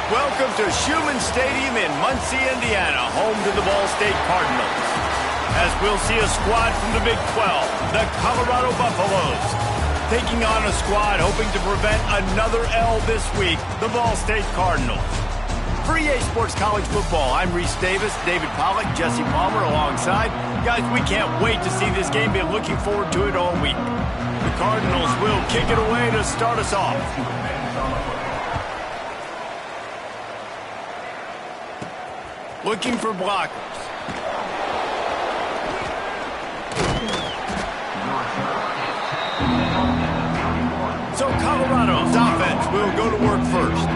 Welcome to Schumann Stadium in Muncie, Indiana, home to the Ball State Cardinals. As we'll see a squad from the Big 12, the Colorado Buffaloes, taking on a squad hoping to prevent another L this week, the Ball State Cardinals. For EA Sports College Football, I'm Reese Davis, David Pollack, Jesse Palmer alongside. Guys, we can't wait to see this game. Been looking forward to it all week. The Cardinals will kick it away to start us off. Looking for blockers. So Colorado's offense will go to work first.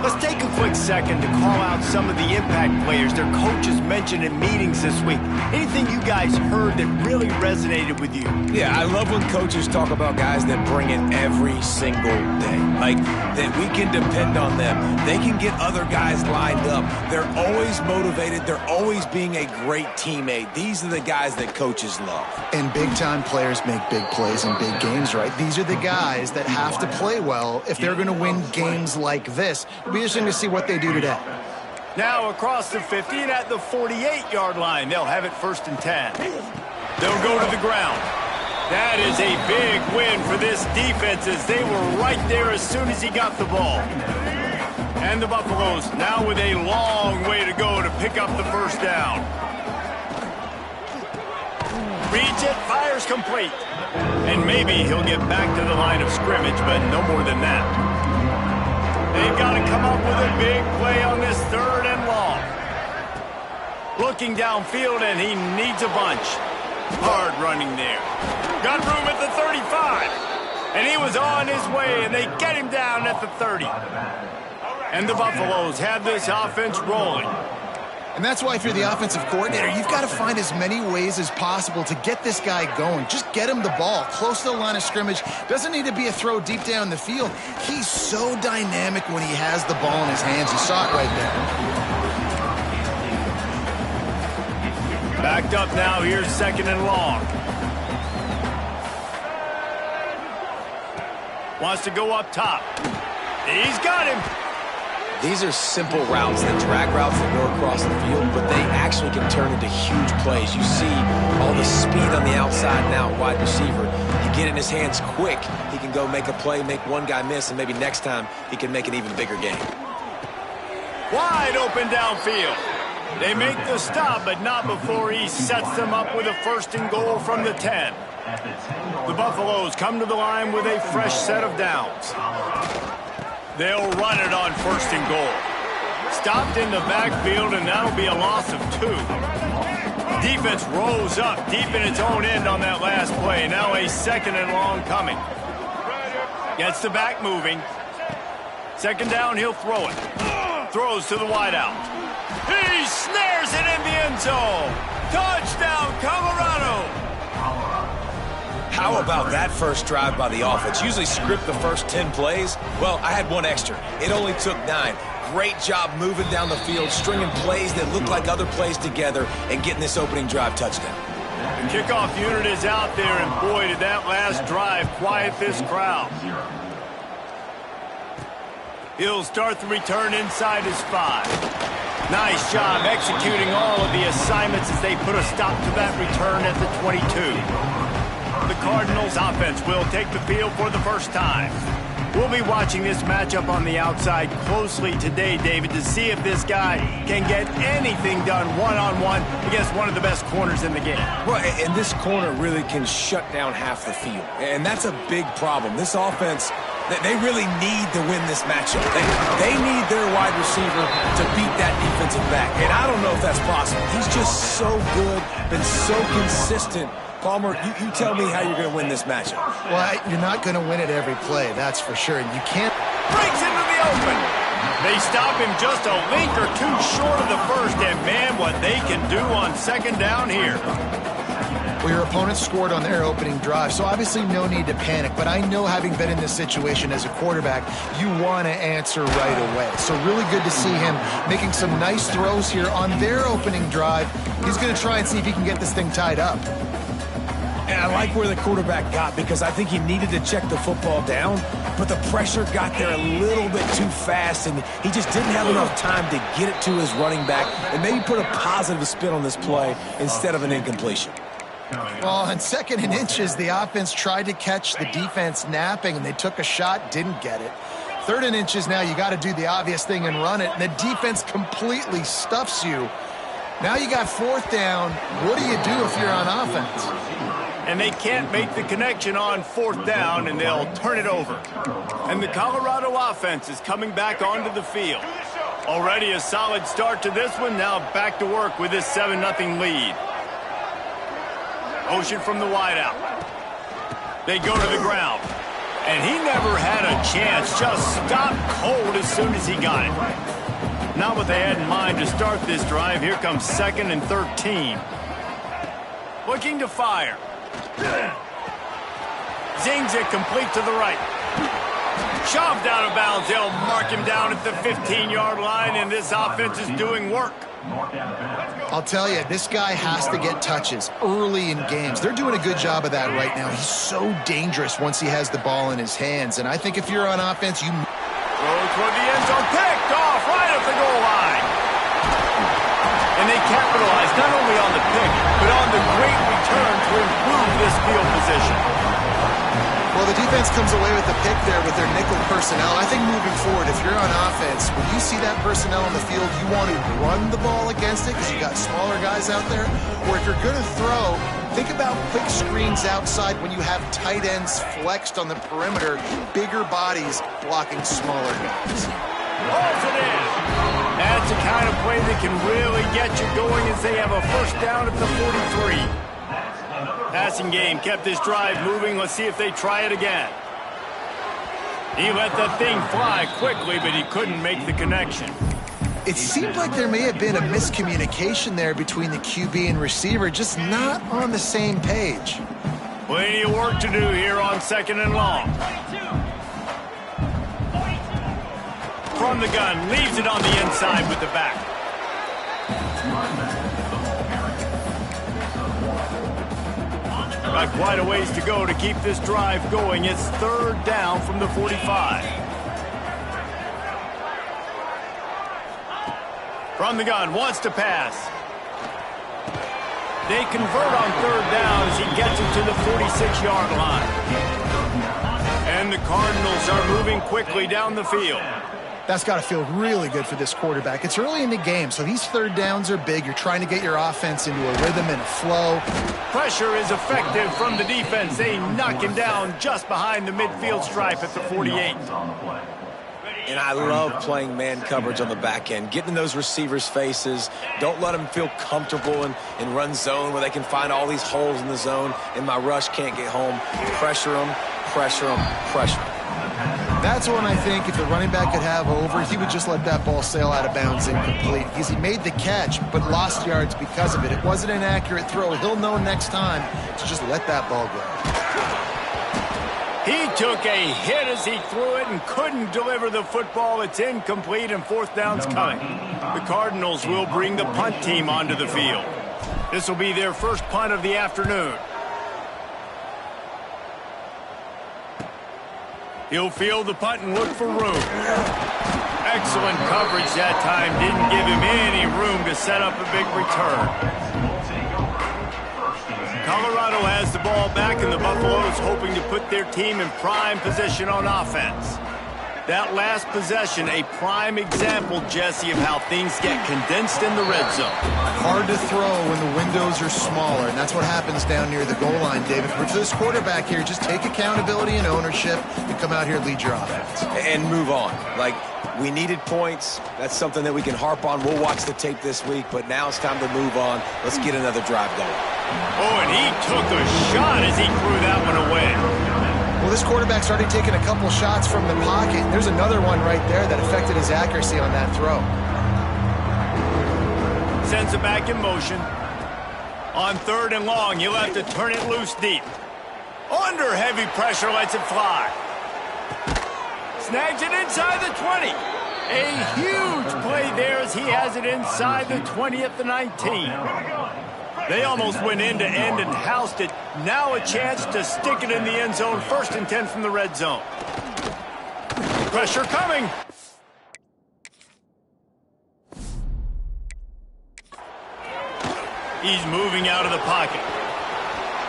Let's take a quick second to call out some of the impact players their coaches mentioned in meetings this week. Anything you guys heard that really resonated with you? Yeah, I love when coaches talk about guys that bring it every single day. Like, that we can depend on them. They can get other guys lined up. They're always motivated. They're always being a great teammate. These are the guys that coaches love. And big-time players make big plays in big games, right? These are the guys that have to play well if they're going to win games like this. It'll be interesting to see what they do today. Now across the 50 and at the 48-yard line, they'll have it 1st and 10. They'll go to the ground. That is a big win for this defense as they were right there as soon as he got the ball. And the Buffaloes now with a long way to go to pick up the first down. Reads it, fires complete. And maybe he'll get back to the line of scrimmage, but no more than that. They've got to come up with a big play on this 3rd and long. Looking downfield, and he needs a bunch. Hard running there. Got room at the 35. And he was on his way, and they get him down at the 30. And the Buffaloes have this offense rolling. And that's why if you're the offensive coordinator, you've got to find as many ways as possible to get this guy going. Just get him the ball close to the line of scrimmage. Doesn't need to be a throw deep down the field. He's so dynamic when he has the ball in his hands. You saw it right there. Backed up now. Here's 2nd and long. Wants to go up top. He's got him. These are simple routes, the drag routes that go across the field, but they actually can turn into huge plays. You see all the speed on the outside now, wide receiver. You get in his hands quick, he can go make a play, make one guy miss, and maybe next time he can make an even bigger game. Wide open downfield. They make the stop, but not before he sets them up with a 1st and goal from the 10. The Buffaloes come to the line with a fresh set of downs. They'll run it on 1st and goal. Stopped in the backfield, and that'll be a loss of 2. Defense rolls up deep in its own end on that last play. Now a 2nd and long coming. Gets the back moving. 2nd down, he'll throw it. Throws to the wideout. He snares it in the end zone. Touchdown, Colorado. How about that first drive by the offense? Usually script the first 10 plays. Well, I had one extra. It only took 9. Great job moving down the field, stringing plays that look like other plays together, and getting this opening drive touchdown. The kickoff unit is out there, and boy, did that last drive quiet this crowd. He'll start the return inside his 5. Nice job executing all of the assignments as they put a stop to that return at the 22. The Cardinals offense will take the field for the first time. We'll be watching this matchup on the outside closely today, David, to see if this guy can get anything done one-on-one against one of the best corners in the game. Well, and this corner really can shut down half the field, and that's a big problem. This offense, they really need to win this matchup. They need their wide receiver to beat that defensive back, and I don't know if that's possible. He's just so good, been so consistent. Palmer, you tell me how you're going to win this matchup. Well, you're not going to win it every play, that's for sure. And you can't... Breaks into the open. They stop him just a link or 2 short of the first, and man, what they can do on 2nd down here. Well, your opponent scored on their opening drive, so obviously no need to panic. But I know, having been in this situation as a quarterback, you want to answer right away. So really good to see him making some nice throws here on their opening drive. He's going to try and see if he can get this thing tied up. And I like where the quarterback got because I think he needed to check the football down, but the pressure got there a little bit too fast, and he just didn't have enough time to get it to his running back and maybe put a positive spin on this play instead of an incompletion. Well, on 2nd and inches, the offense tried to catch the defense napping, and they took a shot, didn't get it. 3rd and inches now, you got to do the obvious thing and run it, and the defense completely stuffs you. Now you got 4th down. What do you do if you're on offense? And they can't make the connection on 4th down, and they'll turn it over. And the Colorado offense is coming back onto the field. Already a solid start to this one. Now back to work with this 7-0 lead. Motion from the wideout. They go to the ground. And he never had a chance. Just stopped cold as soon as he got it. Not what they had in mind to start this drive. Here comes 2nd and 13. Looking to fire. Zings it complete to the right. Shoved out of bounds. They'll mark him down at the 15-yard line, and this offense is doing work. I'll tell you, this guy has to get touches early in games. They're doing a good job of that right now. He's so dangerous once he has the ball in his hands, and I think if you're on offense, you... Throw toward the end zone, picked off right at the goal line. And they capitalize not only on the pick, but on the great return to improve this field position. Well, the defense comes away with the pick there with their nickel personnel. I think moving forward, if you're on offense, when you see that personnel on the field, you want to run the ball against it because you got smaller guys out there. Or if you're going to throw, think about quick screens outside when you have tight ends flexed on the perimeter, bigger bodies blocking smaller guys. Holds it in. That's the kind of play that can really get you going as they have a 1st down at the 43. Passing game kept this drive moving. Let's see if they try it again. He let that thing fly quickly, but he couldn't make the connection. It seemed like there may have been a miscommunication there between the QB and receiver, just not on the same page. Plenty of work to do here on 2nd and long. From the gun, leaves it on the inside with the back. Got quite a ways to go to keep this drive going. It's 3rd down from the 45. From the gun, wants to pass. They convert on 3rd down as he gets it to the 46-yard line. And the Cardinals are moving quickly down the field. That's got to feel really good for this quarterback. It's early in the game, so these 3rd downs are big. You're trying to get your offense into a rhythm and a flow. Pressure is effective from the defense. They knock him down just behind the midfield stripe at the 48. And I love playing man coverage on the back end, getting in those receivers' faces. Don't let them feel comfortable in run zone where they can find all these holes in the zone and my rush can't get home. Pressure them, pressure them, pressure them. That's one I think if the running back could have over, he would just let that ball sail out of bounds incomplete. Because he made the catch, but lost yards because of it. It wasn't an accurate throw. He'll know next time to just let that ball go. He took a hit as he threw it and couldn't deliver the football. It's incomplete and 4th down's coming. The Cardinals will bring the punt team onto the field. This will be their first punt of the afternoon. He'll field the punt and look for room. Excellent coverage that time. Didn't give him any room to set up a big return. Colorado has the ball back, and the Buffaloes hoping to put their team in prime position on offense. That last possession, a prime example, Jesse, of how things get condensed in the red zone. Hard to throw when the windows are smaller, and that's what happens down near the goal line, David. For this quarterback here, just take accountability and ownership and come out here and lead your offense. And move on. Like, we needed points. That's something that we can harp on. We'll watch the tape this week, but now it's time to move on. Let's get another drive going. Oh, and he took a shot as he threw that one away. Well, this quarterback's already taken a couple shots from the pocket. There's another one right there that affected his accuracy on that throw. Sends it back in motion. On 3rd and long, he'll have to turn it loose deep. Under heavy pressure, lets it fly. Snags it inside the 20. A huge play there as he has it inside the 20 at the 19. They almost went end-to-end and housed it. Now a chance to stick it in the end zone. 1st and 10 from the red zone. Pressure coming. He's moving out of the pocket.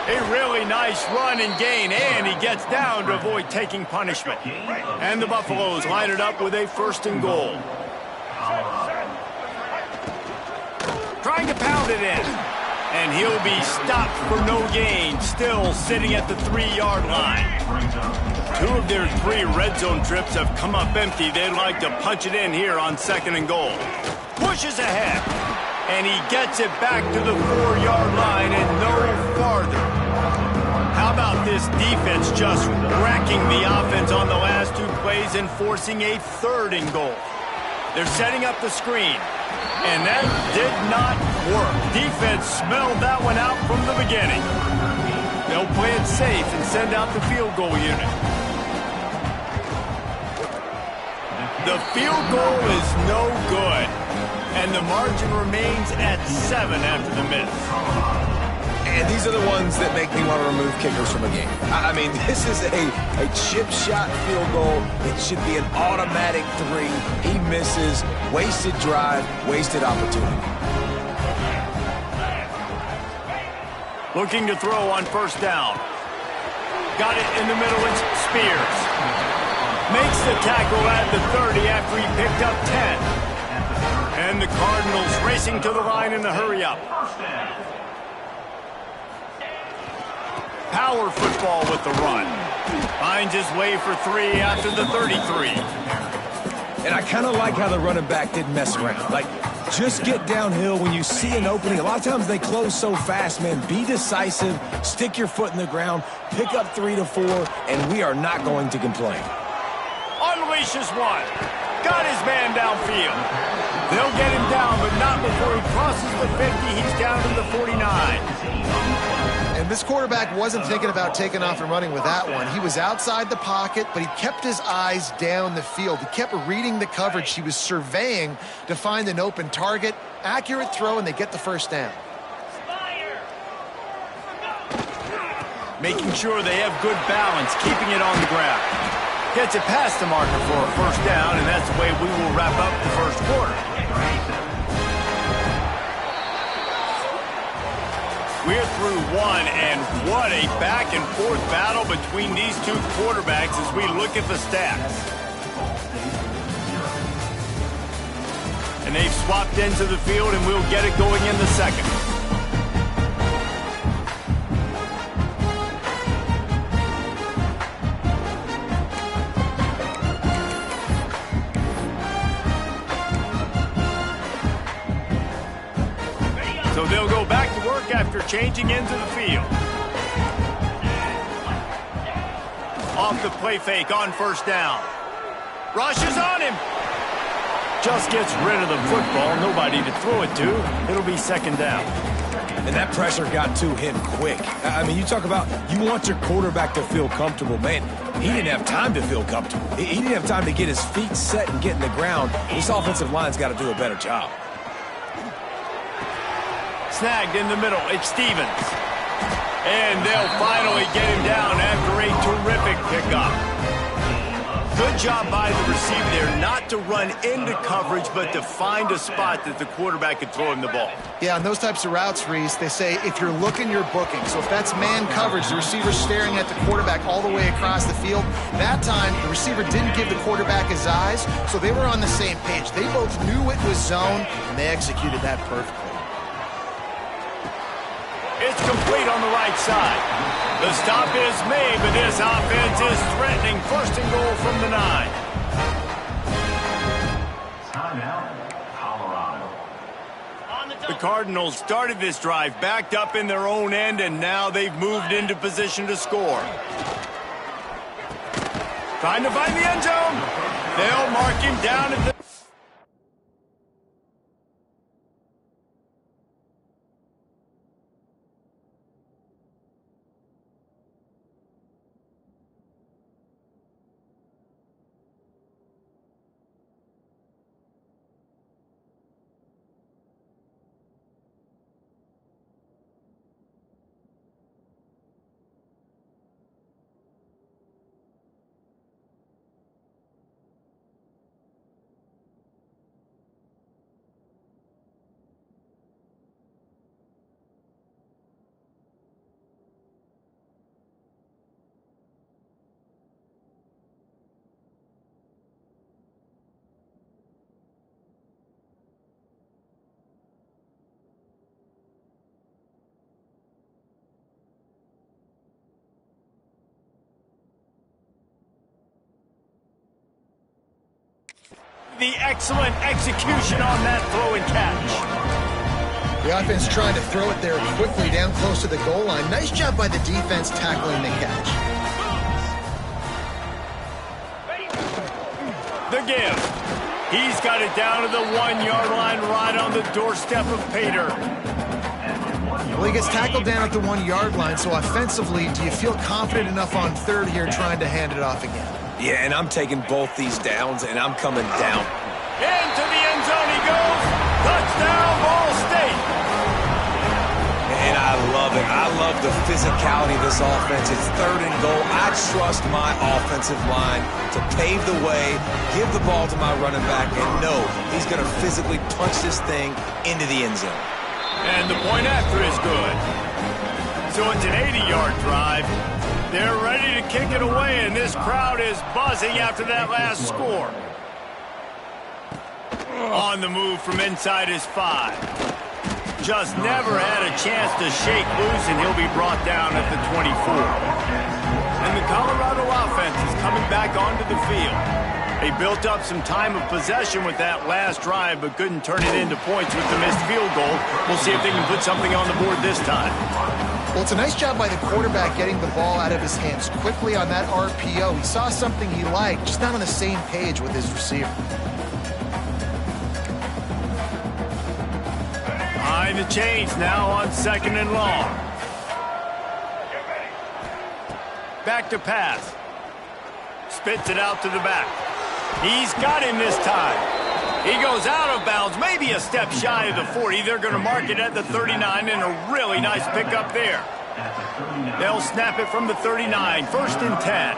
A really nice run and gain, and he gets down to avoid taking punishment. And the Buffaloes line it up with a 1st and goal. Trying to pound it in. And he'll be stopped for no gain, still sitting at the 3-yard line. 2 of their 3 red zone trips have come up empty. They'd like to punch it in here on 2nd and goal. Pushes ahead. And he gets it back to the 4-yard line and no farther. How about this defense just wrecking the offense on the last 2 plays and forcing a 3rd and goal? They're setting up the screen. And that did not work. Defense smelled that one out from the beginning. They'll play it safe and send out the field goal unit. The field goal is no good. And the margin remains at 7 after the miss. And these are the ones that make me want to remove kickers from a game. I mean, this is a chip shot field goal. It should be an automatic 3. He misses. Wasted drive, wasted opportunity. Looking to throw on 1st down. Got it in the middle. It's Spears. Makes the tackle at the 30 after he picked up 10. And the Cardinals racing to the line in a hurry-up. Power football with the run. Finds his way for 3 after the 33. And I kind of like how the running back didn't mess around. Like, just get downhill when you see an opening. A lot of times they close so fast, man. Be decisive. Stick your foot in the ground. Pick up 3 to 4, and we are not going to complain. Unleashes one. Got his man downfield. They'll get him down, but not before he crosses the 50. He's down to the 49. And this quarterback wasn't thinking about taking off and running with that one. He was outside the pocket, but he kept his eyes down the field. He kept reading the coverage. He was surveying to find an open target. Accurate throw, and they get the 1st down. Making sure they have good balance, keeping it on the ground. Gets it past the marker for a 1st down, and that's the way we will wrap up the 1st quarter. We're through 1, and what a back-and-forth battle between these 2 quarterbacks as we look at the stats. And they've swapped into the field, and we'll get it going in the 2nd. So they'll go back to work after changing into the field. Off the play fake on 1st down. Rushes on him. Just gets rid of the football. Nobody to throw it to. It'll be 2nd down. And that pressure got to him quick. I mean, you talk about you want your quarterback to feel comfortable. Man, he didn't have time to feel comfortable. He didn't have time to get his feet set and get in the ground. This offensive line's got to do a better job. Snagged in the middle. It's Stevens. And they'll finally get him down after a terrific pickup. Good job by the receiver there not to run into coverage, but to find a spot that the quarterback could throw him the ball. Yeah, on those types of routes, Reese, they say if you're looking, you're booking. So if that's man coverage, the receiver's staring at the quarterback all the way across the field. That time, the receiver didn't give the quarterback his eyes, so they were on the same page. They both knew it was zone, and they executed that perfectly. It's complete on the right side. The stop is made, but this offense is threatening. 1st and goal from the 9. Timeout, Colorado. The Cardinals started this drive backed up in their own end, and now they've moved into position to score. Trying to find the end zone. They'll mark him down at the the excellent execution on that throw and catch. The offense trying to throw it there quickly down close to the goal line. Nice job by the defense tackling the catch. The give. He's got it down to the 1-yard line right on the doorstep of Pater. Well, he gets tackled down at the 1-yard line, so offensively, do you feel confident enough on third here trying to hand it off again? Yeah, and I'm taking both these downs, and I'm coming down. Into the end zone he goes. Touchdown, Ball State. And I love it. I love the physicality of this offense. It's third and goal. I trust my offensive line to pave the way, give the ball to my running back, and know he's going to physically punch this thing into the end zone. And the point after is good. So it's an 80-yard drive. They're ready to kick it away, and this crowd is buzzing after that last score. On the move from inside his 5. Just never had a chance to shake loose, and he'll be brought down at the 24. And the Colorado offense is coming back onto the field. They built up some time of possession with that last drive, but couldn't turn it into points with the missed field goal. We'll see if they can put something on the board this time. Well, it's a nice job by the quarterback getting the ball out of his hands quickly on that RPO. He saw something he liked, just not on the same page with his receiver. Behind the chains now on 2nd and long. Back to pass. Spits it out to the back. He's got him this time. He goes out of bounds, maybe a step shy of the 40. They're going to mark it at the 39, and a really nice pickup there. They'll snap it from the 39, 1st and 10.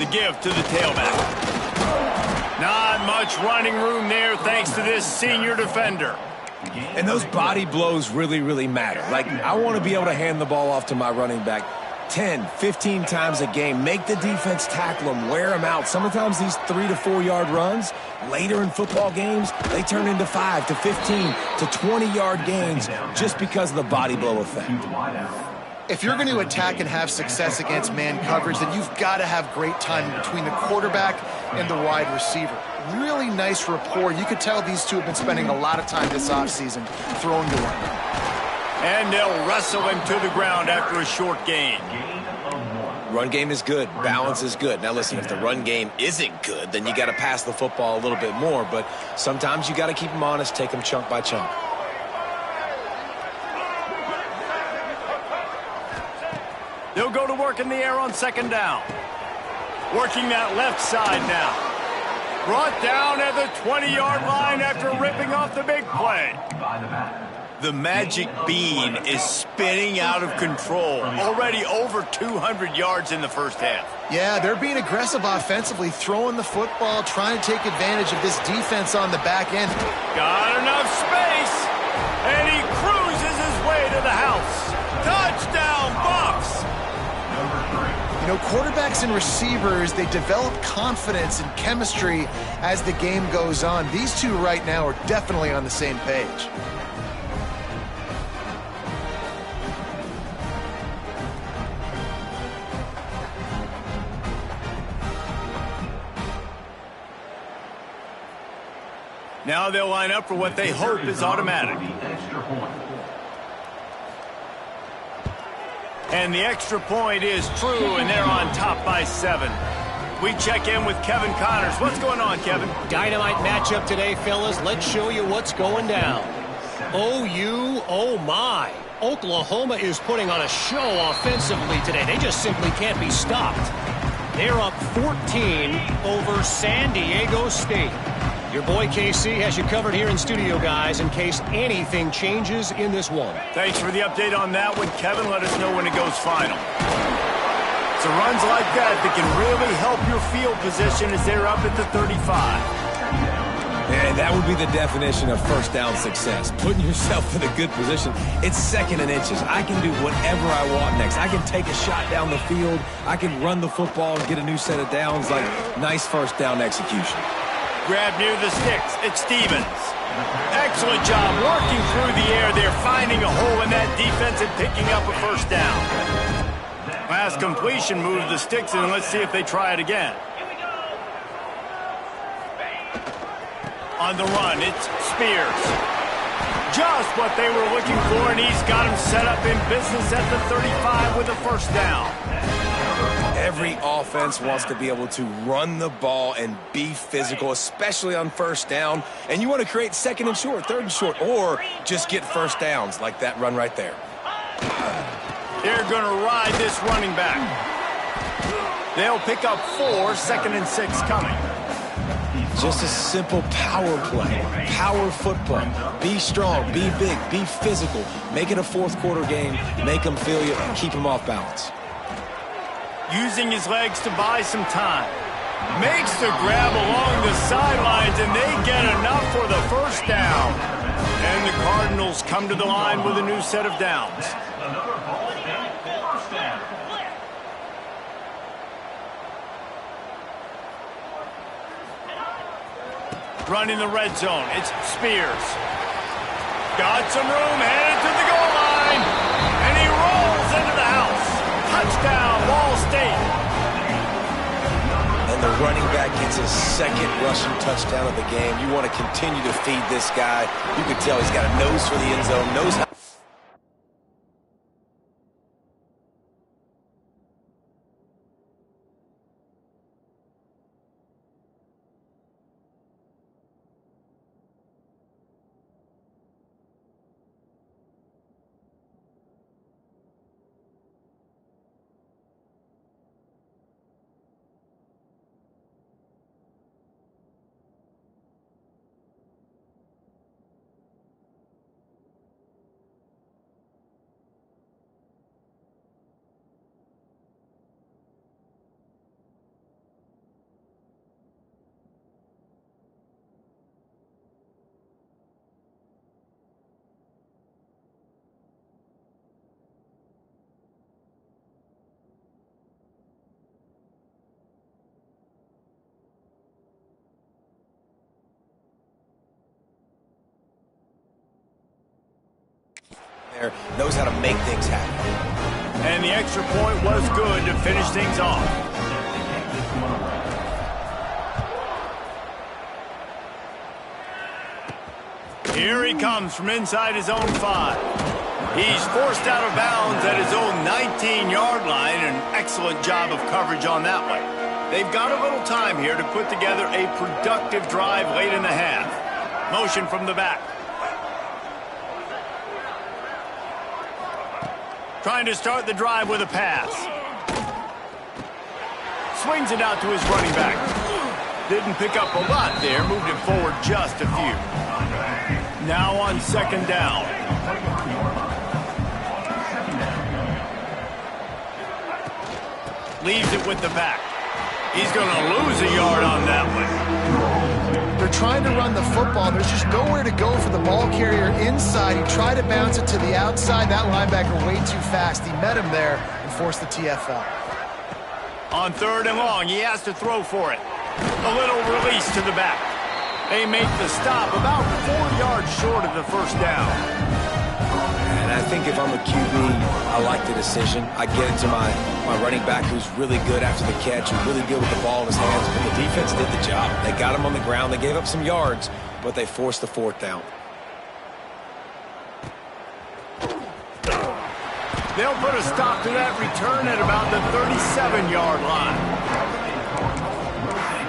The give to the tailback. Not much running room there thanks to this senior defender. And those body blows really, really matter. Like, I want to be able to hand the ball off to my running back 10, 15 times a game. Make the defense tackle them, wear them out. Sometimes these 3 to 4 yard runs, later in football games, they turn into 5 to 15 to 20-yard gains just because of the body blow effect. If you're going to attack and have success against man coverage, then you've got to have great time between the quarterback and the wide receiver. Really nice rapport. You could tell these two have been spending a lot of time this offseason throwing to one another. And they'll wrestle him to the ground after a short gain. Run game is good. Balance is good. Now, listen, if the run game isn't good, then you got to pass the football a little bit more. But sometimes you got to keep them honest, take them chunk by chunk. They'll go to work in the air on 2nd down. Working that left side now. Brought down at the 20-yard line after ripping off the big play. The magic bean is spinning out of control. Already over 200 yards in the first half. Yeah, they're being aggressive offensively, throwing the football, trying to take advantage of this defense on the back end. Got enough space, and he cruises his way to the house. Touchdown, Buffs! You know, quarterbacks and receivers, they develop confidence and chemistry as the game goes on. These two right now are definitely on the same page. Now they'll line up for what they hope is automatic. And the extra point is true, and they're on top by 7. We check in with Kevin Connors. What's going on, Kevin? Dynamite matchup today, fellas. Let's show you what's going down. OU, oh my. Oklahoma is putting on a show offensively today. They just simply can't be stopped. They're up 14 over San Diego State. Your boy KC has you covered here in studio, guys, in case anything changes in this one. Thanks for the update on that one, Kevin. Let us know when it goes final. So runs like that can really help your field position as they're up at the 35. And that would be the definition of first down success. Putting yourself in a good position. It's 2nd and inches. I can do whatever I want next. I can take a shot down the field. I can run the football and get a new set of downs. Like, nice first down execution. Grab near the sticks. It's Stevens. Excellent job working through the air there, finding a hole in that defense and picking up a first down. Last completion moved the sticks, and let's see if they try it again. On the run, it's Spears. Just what they were looking for, and he's got him set up in business at the 35 with a first down. Every offense wants to be able to run the ball and be physical, especially on first down. And you want to create second and short, third and short, or just get first downs like that run right there. They're going to ride this running back. They'll pick up 4, 2nd and 6 coming. Just a simple power play, power football. Be strong, be big, be physical. Make it a fourth quarter game. Make them feel you, keep them off balance. Using his legs to buy some time. Makes the grab along the sidelines, and they get enough for the first down. And the Cardinals come to the line with a new set of downs. Running the red zone, it's Spears. Got some room, headed to the goal line, and he rolls into the house. Touchdown, Ball State. And the running back gets his second rushing touchdown of the game. You want to continue to feed this guy. You can tell he's got a nose for the end zone, knows how. There, knows how to make things happen. And the extra point was good to finish things off. Here he comes from inside his own 5. He's forced out of bounds at his own 19-yard line. An excellent job of coverage on that one. They've got a little time here to put together a productive drive late in the half. Motion from the back. Trying to start the drive with a pass. Swings it out to his running back. Didn't pick up a lot there. Moved it forward just a few. Now on 2nd down. Leaves it with the back. He's going to lose a yard on that one. They're trying to run the football. There's just nowhere to go for the ball carrier inside. He tried to bounce it to the outside. That linebacker way too fast. He met him there and forced the TFL. On 3rd and long, he has to throw for it. A little release to the back. They make the stop about 4 yards short of the first down. And I think if I'm a QB, I like the decision. I get it to my running back who's really good after the catch, who's really good with the ball in his hands. But the defense did the job. They got him on the ground. They gave up some yards, but they forced the 4th down. They'll put a stop to that return at about the 37-yard line.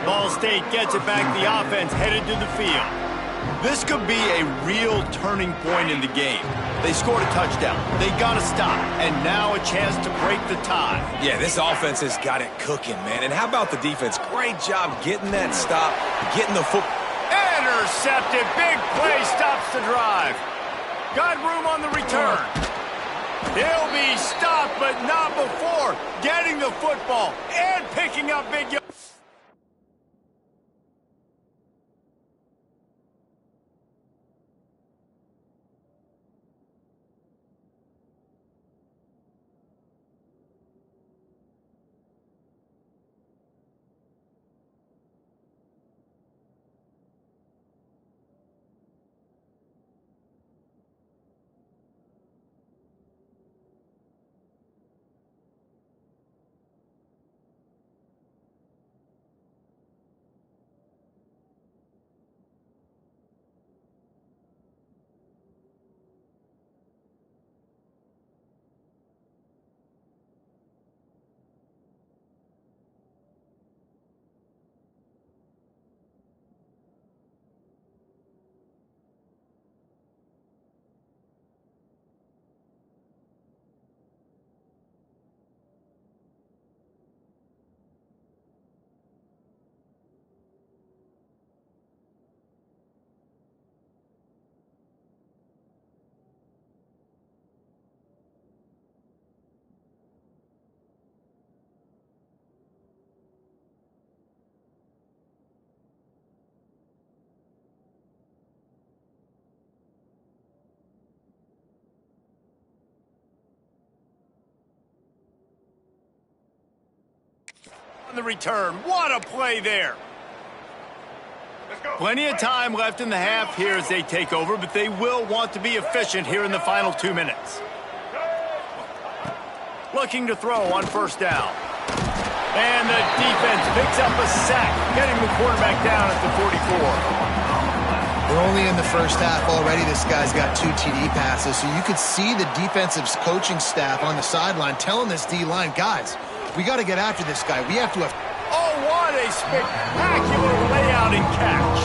Ball State gets it back. The offense headed to the field. This could be a real turning point in the game. They scored a touchdown. They got a stop, and now a chance to break the tie. Yeah, this offense has got it cooking, man. And how about the defense? Great job getting that stop, getting the foot. Intercepted. Big play stops the drive. Got room on the return. He'll be stopped, but not before getting the football and picking up big yards. on the return. What a play there. Plenty of time left in the half here as they take over, but they will want to be efficient here in the final 2 minutes. Looking to throw on first down. And the defense picks up a sack, getting the quarterback down at the 44. We're only in the first half already. This guy's got 2 TD passes, so you could see the defensive coaching staff on the sideline telling this D-line, guys, we got to get after this guy. We have to have... Oh, what a spectacular layout and catch.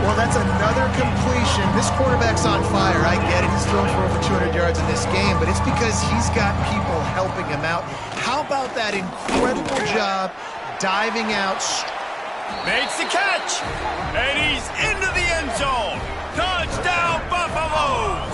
Well, that's another completion. This quarterback's on fire. I get it. He's thrown for over 200 yards in this game, but it's because he's got people helping him out. How about that incredible job diving out? Makes the catch, and he's into the end zone. Touchdown, Buffaloes!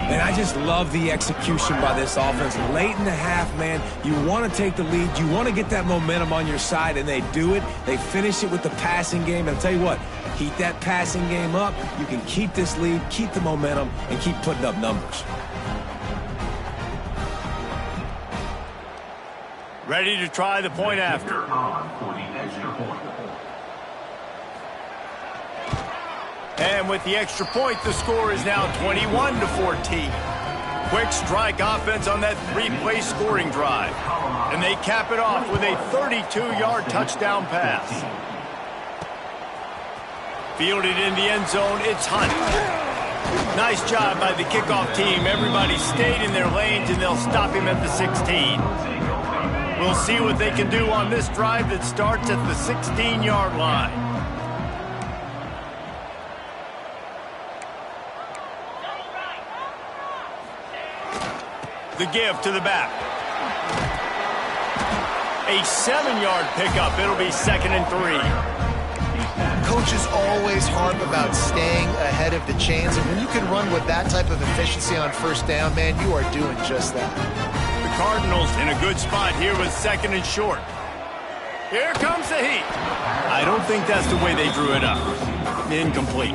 And I just love the execution by this offense. Late in the half, man, you want to take the lead. You want to get that momentum on your side, and they do it. They finish it with the passing game. And I'll tell you what, keep that passing game up. You can keep this lead, keep the momentum, and keep putting up numbers. Ready to try the point after. And with the extra point, the score is now 21-14. Quick strike offense on that 3-play scoring drive. And they cap it off with a 32-yard touchdown pass. Fielded in the end zone, it's Hunt. Nice job by the kickoff team. Everybody stayed in their lanes, and they'll stop him at the 16. We'll see what they can do on this drive that starts at the 16-yard line. The give to the back. A 7-yard pickup. It'll be 2nd and 3. Coaches always harp about staying ahead of the chains, and when you can run with that type of efficiency on first down, man, you are doing just that. The Cardinals in a good spot here with 2nd and short. Here comes the heat. I don't think that's the way they drew it up. Incomplete.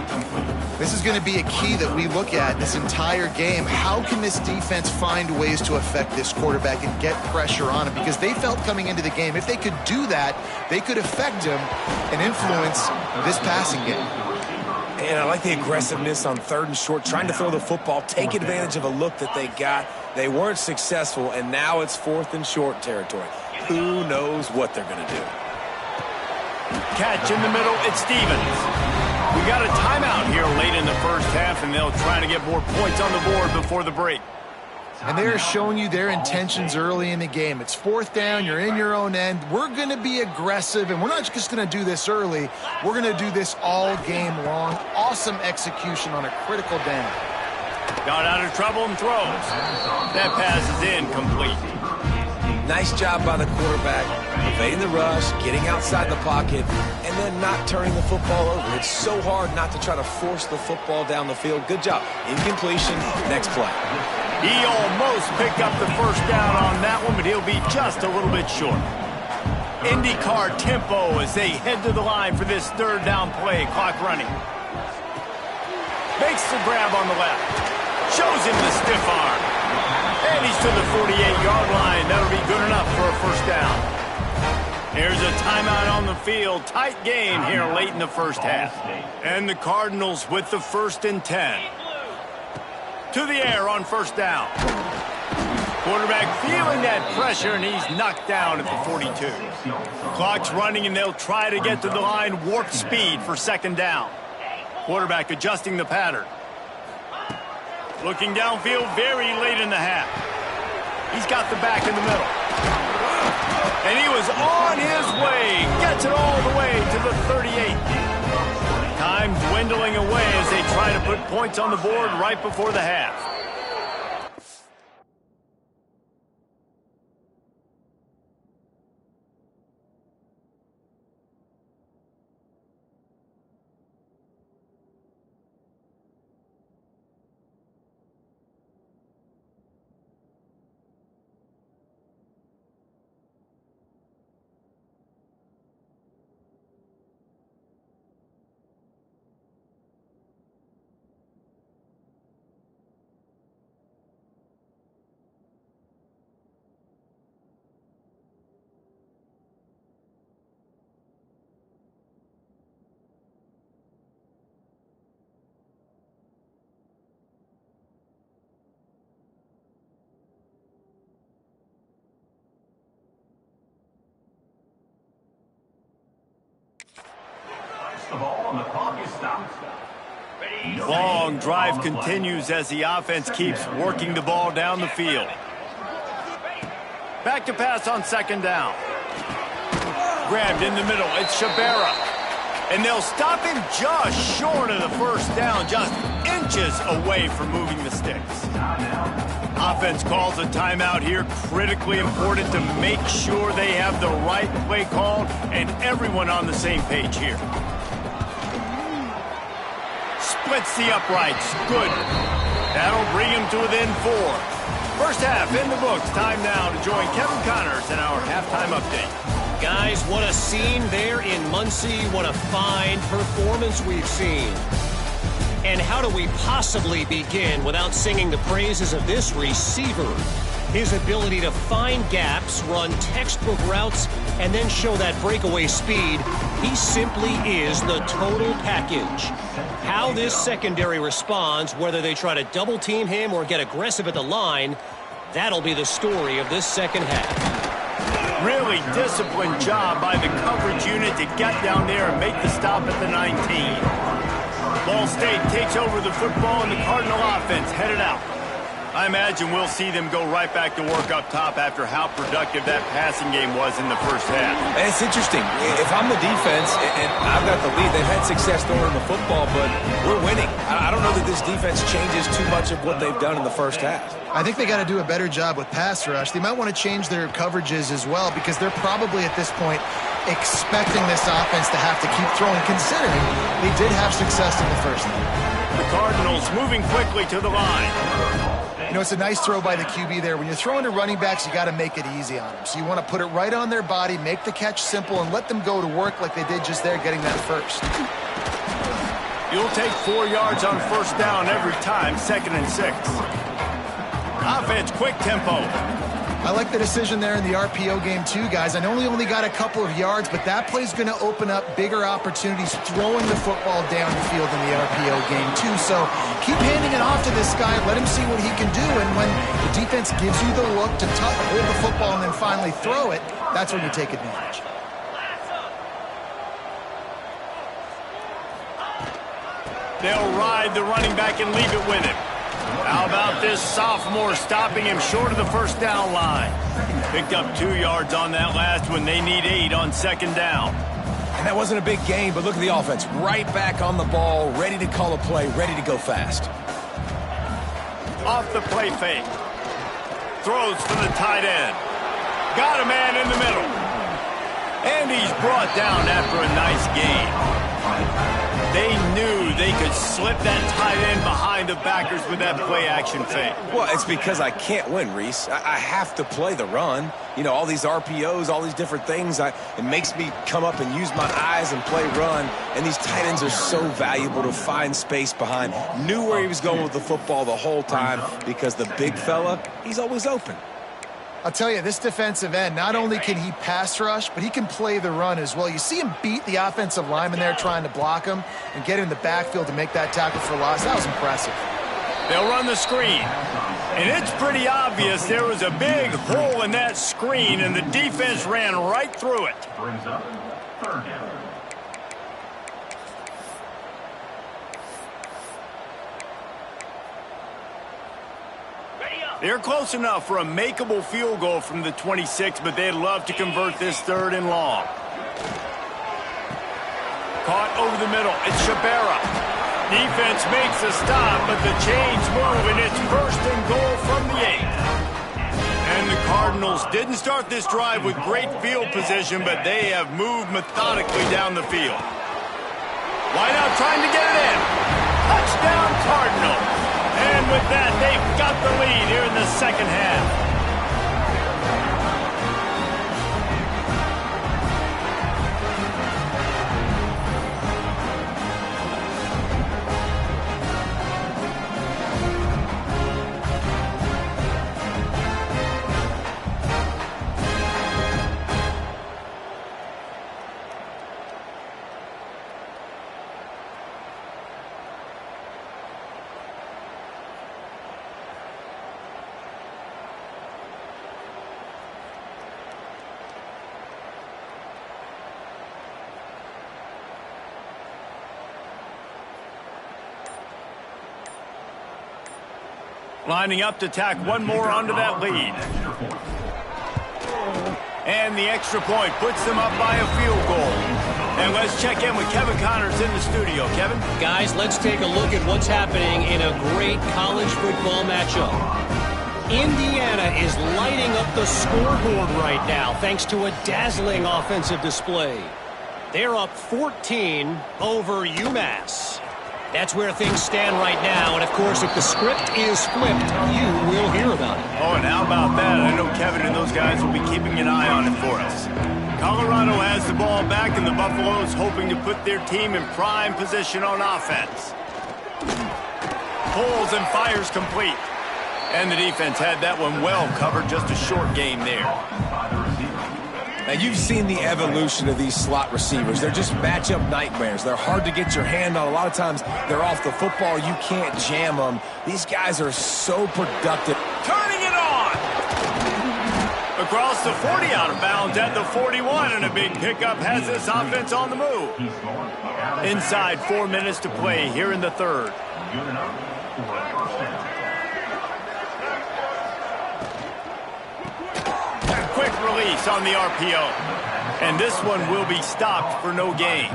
This is going to be a key that we look at this entire game. How can this defense find ways to affect this quarterback and get pressure on him? Because they felt coming into the game, if they could do that, they could affect him and influence this passing game. And I like the aggressiveness on 3rd and short, trying to throw the football, take advantage of a look that they got. They weren't successful, and now it's 4th and short territory. Who knows what they're going to do? Catch in the middle, it's Stevens. We got a timeout here late in the first half, and they'll try to get more points on the board before the break. And they're showing you their intentions early in the game. It's 4th down, you're in your own end. We're going to be aggressive, and we're not just going to do this early. We're going to do this all game long. Awesome execution on a critical down. Got out of trouble and throws. That pass is incomplete. Nice job by the quarterback, evading the rush, getting outside the pocket, and then not turning the football over. It's so hard not to try to force the football down the field. Good job. Incompletion. Next play. He almost picked up the first down on that one, but he'll be just a little bit short. IndyCar tempo as they head to the line for this 3rd down play. Clock running. Makes the grab on the left. Shows him the stiff arm. And he's to the 48-yard line. That'll be good enough for a first down. There's a timeout on the field. Tight game here late in the first half. And the Cardinals with the 1st and 10. To the air on first down. Quarterback feeling that pressure, and he's knocked down at the 42. Clock's running, and they'll try to get to the line warp speed for 2nd down. Quarterback adjusting the pattern. Looking downfield very late in the half. He's got the back in the middle. And he was on his way. Gets it all the way to the 38. Time dwindling away as they try to put points on the board right before the half. the ball and the clock is stopped. Long drive continues as the offense keeps working the ball down the field. Back to pass on second down. Grabbed in the middle. It's Shabara. And they'll stop him just short of the first down, just inches away from moving the sticks. Offense calls a timeout here. Critically important to make sure they have the right play called and everyone on the same page here. Splits the uprights. Good. That'll bring him to within 4. First half in the books. Time now to join Kevin Connors in our halftime update. Guys, what a scene there in Muncie. What a fine performance we've seen. And how do we possibly begin without singing the praises of this receiver? His ability to find gaps, run textbook routes, and then show that breakaway speed. He simply is the total package. How this secondary responds, whether they try to double team him or get aggressive at the line, that'll be the story of this second half. Really disciplined job by the coverage unit to get down there and make the stop at the 19. Ball State takes over the football and the Cardinal offense headed out. I imagine we'll see them go right back to work up top after how productive that passing game was in the first half. It's interesting. If I'm the defense and I've got the lead, they've had success throwing the football, but we're winning. I don't know that this defense changes too much of what they've done in the first half. I think they got to do a better job with pass rush. They might want to change their coverages as well because they're probably at this point expecting this offense to have to keep throwing, considering they did have success in the first half. The Cardinals moving quickly to the line. You know, it's a nice throw by the QB there. When you're throwing to running backs, you got to make it easy on them. So you want to put it right on their body, make the catch simple, and let them go to work like they did just there, getting that first. You'll take 4 yards on first down every time, 2nd and 6. Offense, quick tempo. I like the decision there in the RPO game too, guys. I know he only got a couple of yards, but that play's going to open up bigger opportunities throwing the football down the field in the RPO game too. So keep handing it off to this guy. Let him see what he can do. And when the defense gives you the look to hold the football and then finally throw it, that's when you take advantage. They'll ride the running back and leave it with him. How about this sophomore stopping him short of the first down line? Picked up 2 yards on that last one. They need 8 on second down. And that wasn't a big gain, but look at the offense. Right back on the ball, ready to call a play, ready to go fast. Off the play fake. Throws for the tight end. Got a man in the middle. And he's brought down after a nice gain. They knew they could slip that tight end behind the backers with that play-action fake. Well, it's because I can't win, Reese. I have to play the run. You know, all these RPOs, all these different things, it makes me come up and use my eyes and play run. And these tight ends are so valuable to find space behind. Knew where he was going with the football the whole time because the big fella, he's always open. I'll tell you, this defensive end, not only can he pass rush, but he can play the run as well. You see him beat the offensive lineman there trying to block him and get in the backfield to make that tackle for loss. That was impressive. They'll run the screen. And it's pretty obvious there was a big hole in that screen, and the defense ran right through it. Brings up 3rd down. They're close enough for a makeable field goal from the 26, but they'd love to convert this 3rd and long. Caught over the middle. It's Shabara. Defense makes a stop, but the chains move, and it's 1st and goal from the 8. And the Cardinals didn't start this drive with great field position, but they have moved methodically down the field. Wideout trying to get it in. Touchdown, Cardinals. And with that, they've got the lead here in the second half. Lining up to tack one more onto that lead. And the extra point puts them up by a field goal. And let's check in with Kevin Connors in the studio. Kevin? Guys, let's take a look at what's happening in a great college football matchup. Indiana is lighting up the scoreboard right now thanks to a dazzling offensive display. They're up 14 over UMass. That's where things stand right now, and of course, if the script is flipped, you will hear about it. Oh, and how about that? I know Kevin and those guys will be keeping an eye on it for us. Colorado has the ball back, and the Buffaloes hoping to put their team in prime position on offense. Pulls and fires complete. And the defense had that one well covered, just a short game there. Now, you've seen the evolution of these slot receivers. They're just matchup nightmares. They're hard to get your hand on. A lot of times, they're off the football. You can't jam them. These guys are so productive. Turning it on! Across the 40, out of bounds at the 41, and a big pickup has this offense on the move. Inside 4 minutes to play here in the third. Quick release on the RPO. And this one will be stopped for no gain.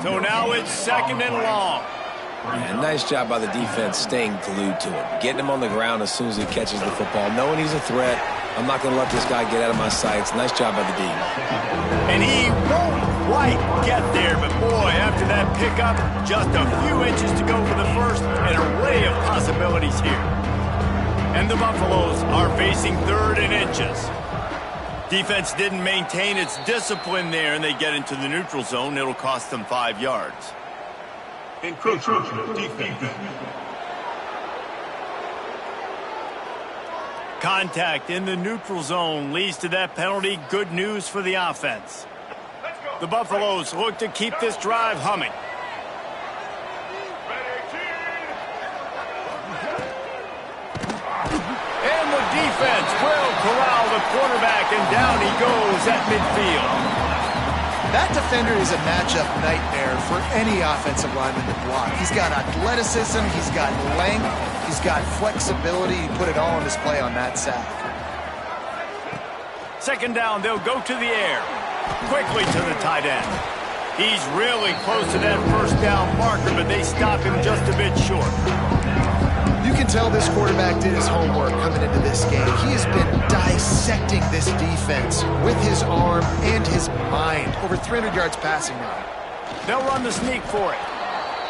So now it's second and long. Yeah, nice job by the defense staying glued to it. Getting him on the ground as soon as he catches the football. Knowing he's a threat. I'm not going to let this guy get out of my sights. Nice job by the D. And he won't quite get there. But boy, after that pickup, just a few inches to go for the first. An array of possibilities here. And the Buffaloes are facing third and inches. Defense didn't maintain its discipline there, and they get into the neutral zone. It'll cost them 5 yards. Encroachment defense. Contact in the neutral zone leads to that penalty. Good news for the offense. The Buffaloes look to keep this drive humming. Defense will corral the quarterback, and down he goes at midfield. That defender is a matchup nightmare for any offensive lineman to block. He's got athleticism, he's got length, he's got flexibility. He put it all on display on that sack. Second down, they'll go to the air. Quickly to the tight end. He's really close to that first down marker, but they stop him just a bit short. You can tell this quarterback did his homework coming into this game. He has been dissecting this defense with his arm and his mind. Over 300 yards passing now. They'll run the sneak for it.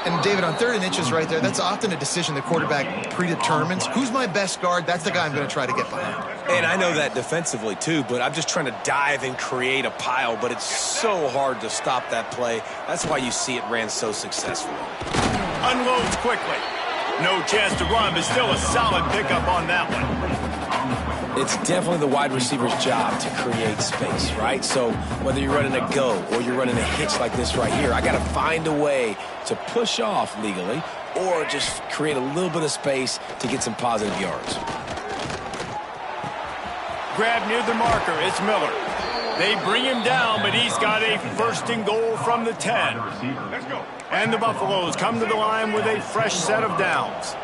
And David, on third and inches right there, that's often a decision the quarterback predetermines. Who's my best guard? That's the guy I'm going to try to get behind. And I know that defensively too, but I'm just trying to dive and create a pile, but it's so hard to stop that play. That's why you see it ran so successfully. Unloads quickly. No chance to run, but still a solid pickup on that one. It's definitely the wide receiver's job to create space, right? So whether you're running a go or you're running a hitch like this right here, I got to find a way to push off legally or just create a little bit of space to get some positive yards. Grab near the marker. It's Miller. They bring him down, but he's got a first and goal from the 10. Let's go. And the Buffaloes come to the line with a fresh set of downs.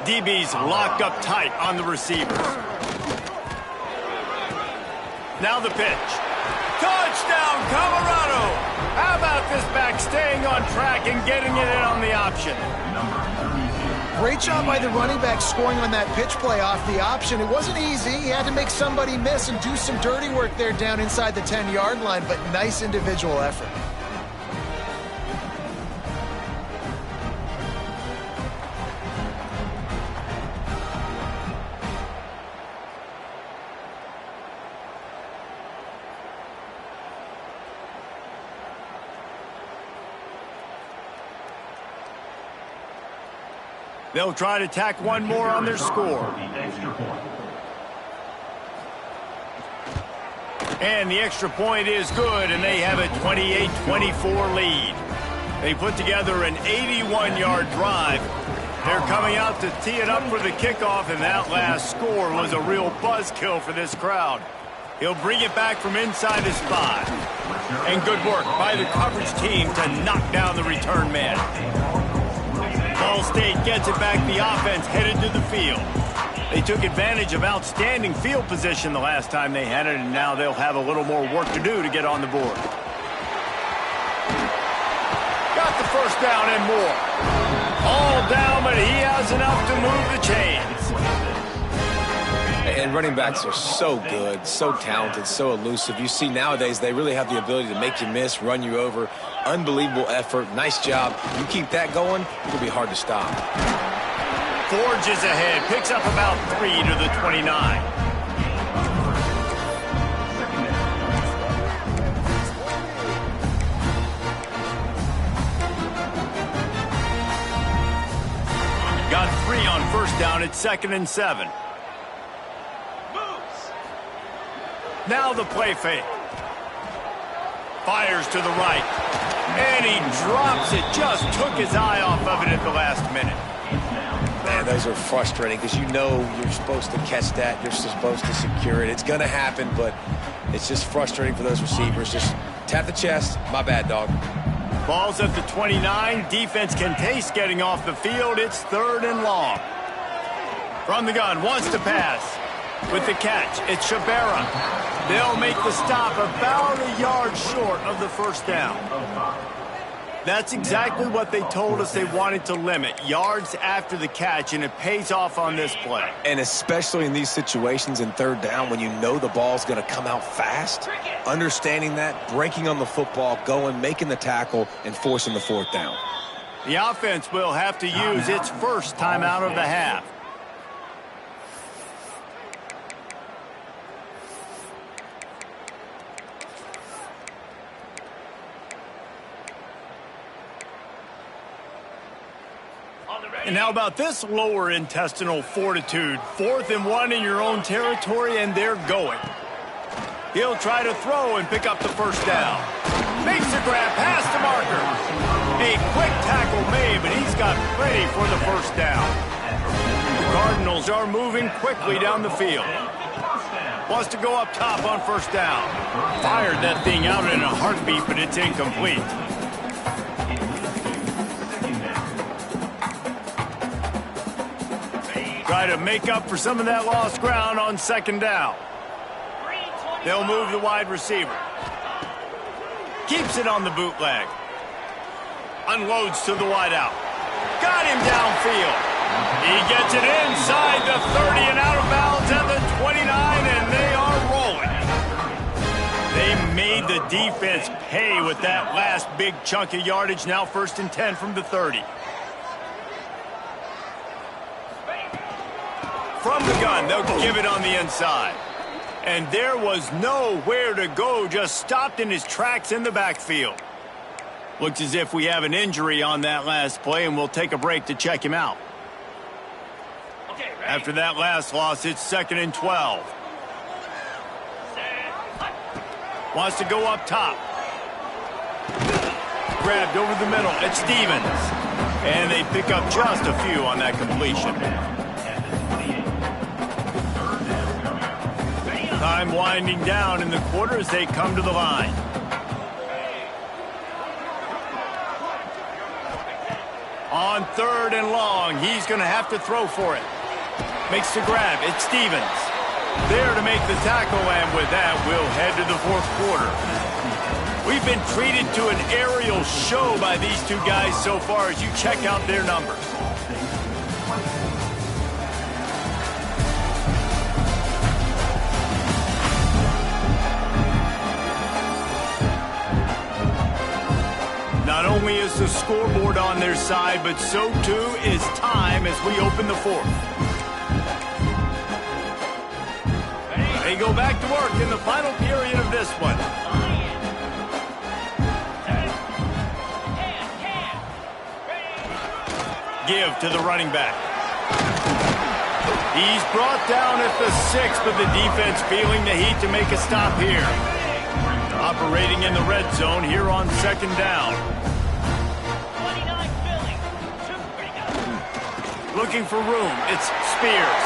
DB's locked up tight on the receivers. Now the pitch. Touchdown, Colorado! How about this back staying on track and getting it in on the option? Great job by the running back scoring on that pitch play off the option. It wasn't easy. He had to make somebody miss and do some dirty work there down inside the 10-yard line, but nice individual effort. They'll try to tack one more on their score. And the extra point is good, and they have a 28-24 lead. They put together an 81-yard drive. They're coming out to tee it up for the kickoff, and that last score was a real buzzkill for this crowd. He'll bring it back from inside his 5. And good work by the coverage team to knock down the return man. Ball Seattle State gets it back. The offense headed to the field. They took advantage of outstanding field position the last time they had it, and now they'll have a little more work to do to get on the board. Got the first down and more. All down, but he has enough to move the chains. And running backs are so good, so talented, so elusive. You see nowadays they really have the ability to make you miss, run you over. Unbelievable effort. Nice job. You keep that going, it'll be hard to stop. Forges ahead, picks up about 3 to the 29. Got 3 on first down at 2nd and 7. Now the play fake. Fires to the right. And he drops it. Just took his eye off of it at the last minute. Man, those are frustrating because you know you're supposed to catch that. You're supposed to secure it. It's going to happen, but it's just frustrating for those receivers. Just tap the chest. My bad, dog. Ball's at the 29. Defense can taste getting off the field. It's 3rd and long. From the gun, wants to pass. With the catch, it's Shabera. They'll make the stop about a yard short of the first down. That's exactly what they told us they wanted to limit. Yards after the catch, and it pays off on this play. And especially in these situations in 3rd down when you know the ball's going to come out fast, understanding that, breaking on the football, going, making the tackle, and forcing the 4th down. The offense will have to use its first timeout of the half. And how about this lower intestinal fortitude? 4th and 1 in your own territory, and they're going. He'll try to throw and pick up the first down. Makes the grab past the marker. A quick tackle made, but he's got plenty for the first down. The Cardinals are moving quickly down the field. Wants to go up top on first down. Fired that thing out in a heartbeat, but it's incomplete. Try to make up for some of that lost ground on 2nd down. They'll move the wide receiver. Keeps it on the bootleg. Unloads to the wideout. Got him downfield. He gets it inside the 30 and out of bounds at the 29, and they are rolling. They made the defense pay with that last big chunk of yardage. Now 1st and 10 from the 30. From the gun, they'll give it on the inside. And there was nowhere to go, just stopped in his tracks in the backfield. Looks as if we have an injury on that last play, and we'll take a break to check him out. After that last loss, it's 2nd and 12. Wants to go up top. Grabbed over the middle. It's Stevens. And they pick up just a few on that completion. Time winding down in the quarter as they come to the line. On 3rd and long, he's going to have to throw for it. Makes the grab. It's Stevens. There to make the tackle, and with that, we'll head to the 4th quarter. We've been treated to an aerial show by these two guys so far as you check out their numbers. Not only is the scoreboard on their side, but so too is time as we open the 4th. They go back to work in the final period of this one. Give to the running back. He's brought down at the 6, but the defense feeling the heat to make a stop here. Operating in the red zone here on 2nd down. Looking for room. It's Spears.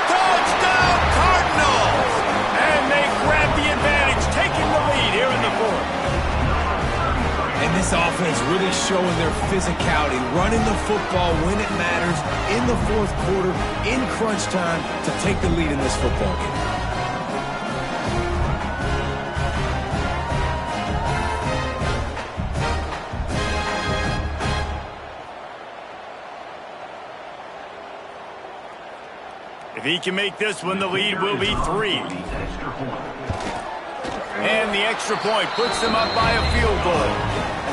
Touchdown Cardinals! And they grab the advantage, taking the lead here in the 4th. And This offense really showing their physicality, running the football when it matters, in the fourth quarter, in crunch time, to take the lead in this football game. If he can make this one, the lead will be 3. And the extra point puts them up by a field goal.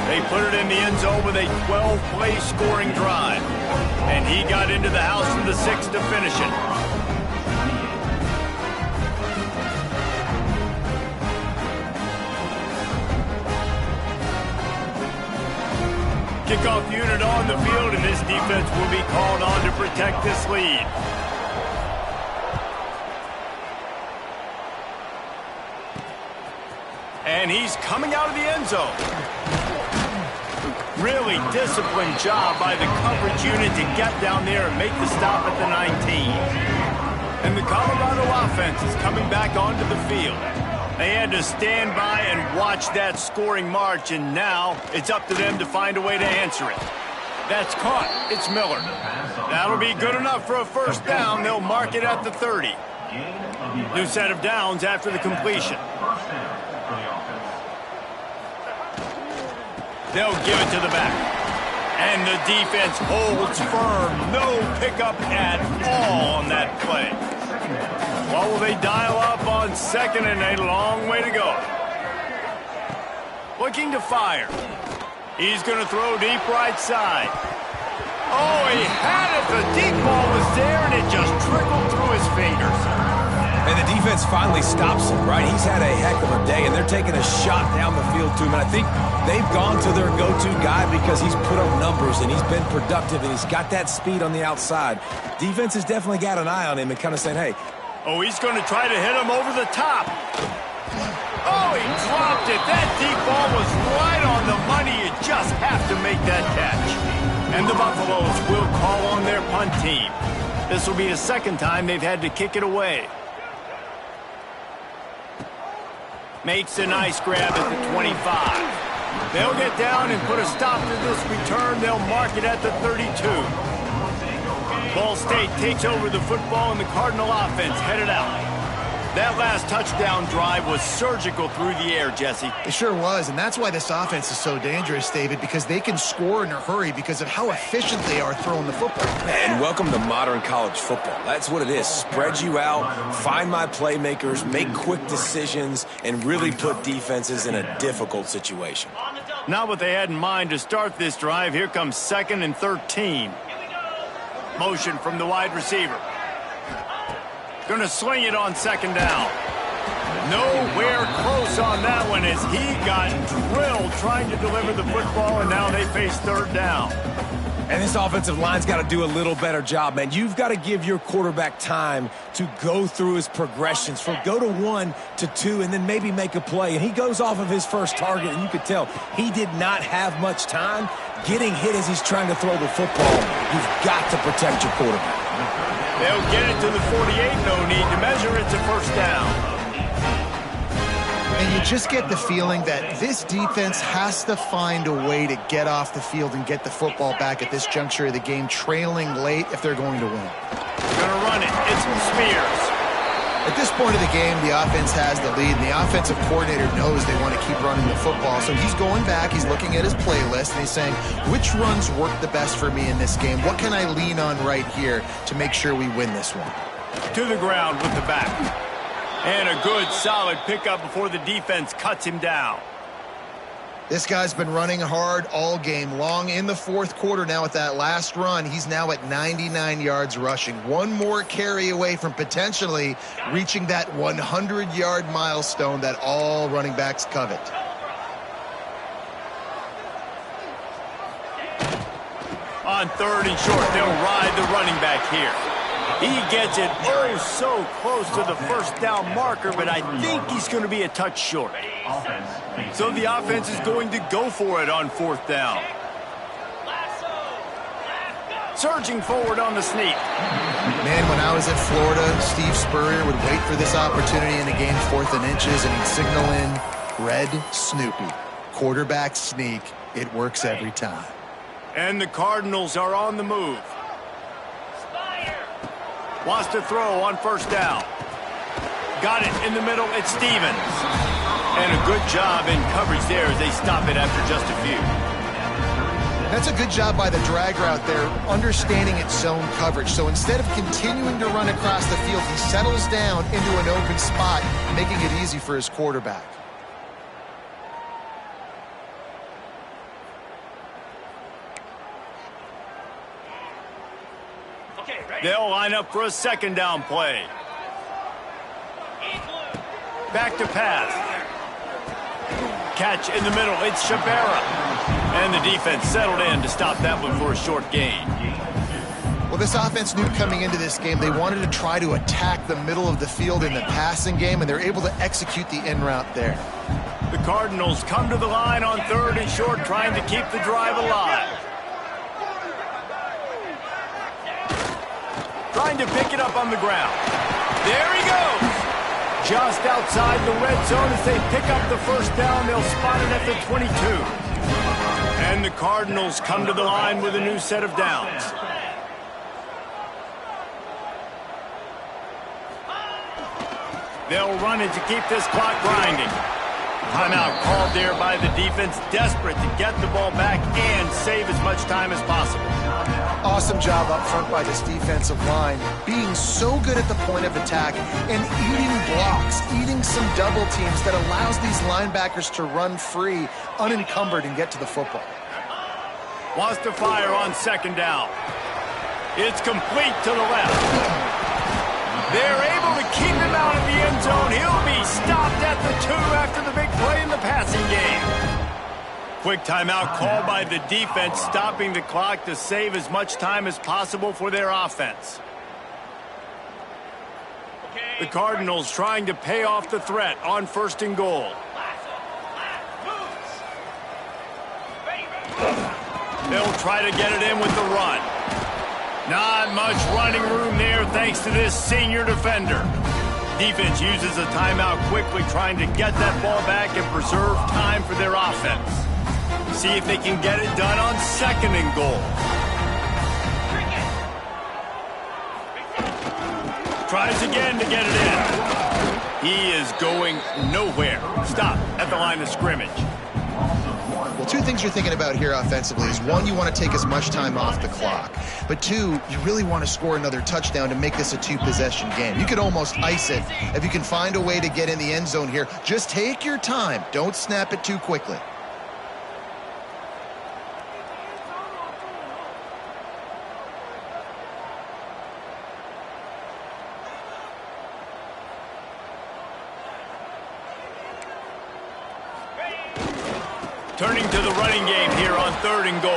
They put it in the end zone with a 12-play scoring drive. And he got into the house for the 6 to finish it. Kickoff unit on the field, and this defense will be called on to protect this lead. And he's coming out of the end zone. Really disciplined job by the coverage unit to get down there and make the stop at the 19. And the Colorado offense is coming back onto the field. They had to stand by and watch that scoring march, and now it's up to them to find a way to answer it. That's caught. It's Miller. That'll be good enough for a first down. They'll mark it at the 30. New set of downs after the completion. They'll give it to the back. And the defense holds firm. No pickup at all on that play. What will they dial up on 2nd and a long way to go? Looking to fire. He's going to throw deep right side. Oh, he had it. The deep ball was there, and it just trickled through his fingers. And the defense finally stops him, right? He's had a heck of a day, and they're taking a shot down the field to him. And I think they've gone to their go-to guy because he's put up numbers, and he's been productive, and he's got that speed on the outside. Defense has definitely got an eye on him and kind of saying, hey. Oh, he's going to try to hit him over the top. Oh, he dropped it. That deep ball was right on the money. You just have to make that catch. And the Buffaloes will call on their punt team. This will be the second time they've had to kick it away. Makes a nice grab at the 25. They'll get down and put a stop to this return. They'll mark it at the 32. Ball State takes over the football, and the Cardinal offense headed out. That last touchdown drive was surgical through the air, Jesse. It sure was, and that's why this offense is so dangerous, David, because they can score in a hurry because of how efficient they are throwing the football. And welcome to modern college football. That's what it is. Spread you out, find my playmakers, make quick decisions, and really put defenses in a difficult situation. Not what they had in mind to start this drive. Here comes 2nd and 13. Motion from the wide receiver. Going to sling it on 2nd down. Nowhere close on that one as he got drilled trying to deliver the football, and now they face 3rd down. And this offensive line's got to do a little better job, man. You've got to give your quarterback time to go through his progressions from go to 1 to 2 and then maybe make a play. And he goes off of his first target, and you could tell he did not have much time getting hit as he's trying to throw the football. You've got to protect your quarterback. They'll get it to the 48. No need to measure. It's a first down. And you just get the feeling that this defense has to find a way to get off the field and get the football back at this juncture of the game, trailing late if they're going to win. Going to run it. It's Spears. At this point of the game, the offense has the lead, and the offensive coordinator knows they want to keep running the football. So he's going back, he's looking at his playlist, and he's saying, which runs work the best for me in this game? What can I lean on right here to make sure we win this one? To the ground with the back. And a good, solid pickup before the defense cuts him down. This guy's been running hard all game long. In the fourth quarter now with that last run, he's now at 99 yards rushing. One more carry away from potentially reaching that 100-yard milestone that all running backs covet. On 3rd and short, they'll ride the running back here. He gets it oh so close to the first down marker, but I think he's going to be a touch short. So the offense is going to go for it on 4th down. Surging forward on the sneak. Man, when I was at Florida, Steve Spurrier would wait for this opportunity in the game's 4th and inches, and he'd signal in Red Snoopy. Quarterback sneak. It works every time. And the Cardinals are on the move. Wants to throw on first down. Got it in the middle. It's Stevens. And a good job in coverage there as they stop it after just a few. That's a good job by the drag route there, understanding its zone coverage. So instead of continuing to run across the field, he settles down into an open spot, making it easy for his quarterback. They'll line up for a second down play. Back to pass. Catch in the middle. It's Shabara. And the defense settled in to stop that one for a short gain. Well, this offense knew coming into this game they wanted to try to attack the middle of the field in the passing game, and they're able to execute the in route there. The Cardinals come to the line on third and short, trying to keep the drive alive. Trying to pick it up on the ground. There he goes. Just outside the red zone as they pick up the first down. They'll spot it at the 22. And the Cardinals come to the line with a new set of downs. They'll run it to keep this clock grinding. Timeout called there by the defense, desperate to get the ball back and save as much time as possible. Awesome job up front by this defensive line, being so good at the point of attack and eating blocks, eating some double teams that allows these linebackers to run free, unencumbered, and get to the football. Wants to fire on second down. It's complete to the left. They're able to keep him out of the end zone. He'll be stopped at the 2 after the big play in the passing game. Quick timeout called by the defense, stopping the clock to save as much time as possible for their offense. The Cardinals trying to pay off the threat on first and goal. They'll try to get it in with the run. Not much running room there thanks to this senior defender. Defense uses a timeout quickly, trying to get that ball back and preserve time for their offense. See if they can get it done on second and goal. Tries again to get it in. He is going nowhere. Stop at the line of scrimmage. Well, two things you're thinking about here offensively is, one, you want to take as much time off the clock. But two, you really want to score another touchdown to make this a two-possession game. You could almost ice it if you can find a way to get in the end zone here. Just take your time. Don't snap it too quickly. Turning to the running game here on third and goal.